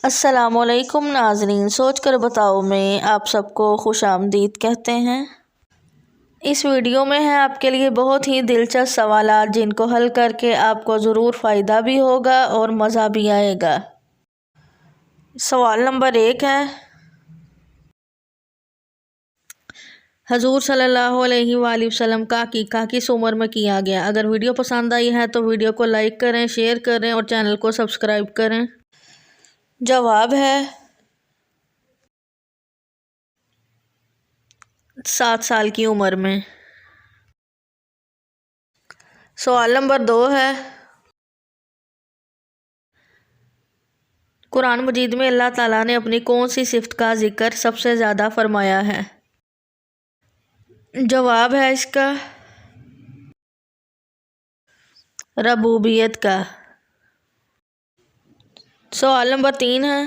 السلام علیکم ناظرین، سوچ کر بتاؤ میں آپ سب کو خوش آمدید کہتے ہیں۔ اس ویڈیو میں ہے آپ کے لیے بہت ہی دلچسپ سوالات جن کو حل کر کے آپ کو ضرور فائدہ بھی ہوگا اور مزہ بھی آئے گا۔ سوال نمبر 1 ہے، حضور صلی اللہ علیہ وآلہ وسلم کا عقیقہ کس عمر میں کیا گیا؟ اگر ویڈیو پسند آئی ہے تو ویڈیو کو لائک کریں، شیئر کریں اور چینل کو سبسکرائب کریں۔ جواب ہے 7 سال کی عمر میں۔ سوال نمبر 2 ہے، قرآن مجید میں اللہ تعالیٰ نے اپنی کون سی صفت کا ذکر سب سے زیادہ فرمایا ہے؟ جواب ہے اس کا ربوبیت کا۔ سوال نمبر 3 ہے،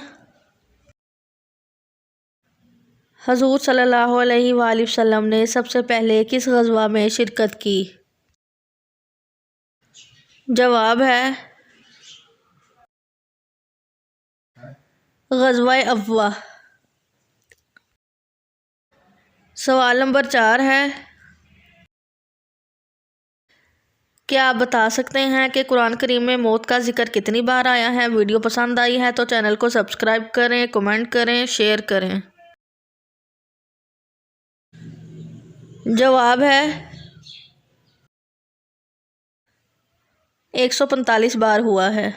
حضور صلی اللہ علیہ وآلہ وسلم نے سب سے پہلے کس غزوہ میں شرکت کی؟ جواب ہے غزوہ ابواء۔ سوال نمبر 4 ہے، کیا آپ بتا سکتے ہیں کہ قرآن کریم میں موت کا ذکر کتنی بار آیا ہے؟ ویڈیو پسند آئی ہے تو چینل کو سبسکرائب کریں، کمنٹ کریں، شیئر کریں۔ جواب ہے 145 بار ہوا ہے۔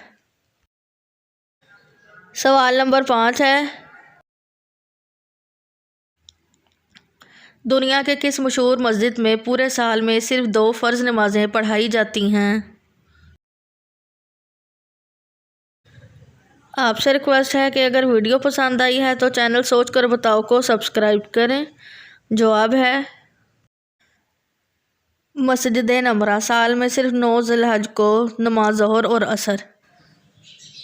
سوال نمبر 5 ہے، دنیا کے کس مشہور مسجد میں پورے سال میں صرف 2 فرض نمازیں پڑھائی جاتی ہیں؟ آپ سے ریکویسٹ ہے کہ اگر ویڈیو پسند آئی ہے تو چینل سوچ کر بتاؤ کو سبسکرائب کریں۔ جواب ہے مسجد نمرہ، سال میں صرف 9 ذی الحج کو نماز ظہر اور عصر۔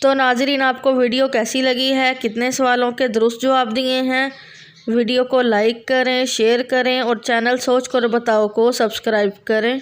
تو ناظرین، آپ کو ویڈیو کیسی لگی ہے؟ کتنے سوالوں کے درست جواب دیے ہیں؟ ویڈیو کو لائک کریں، شیئر کریں اور چینل سوچ کر بتاؤ کو سبسکرائب کریں۔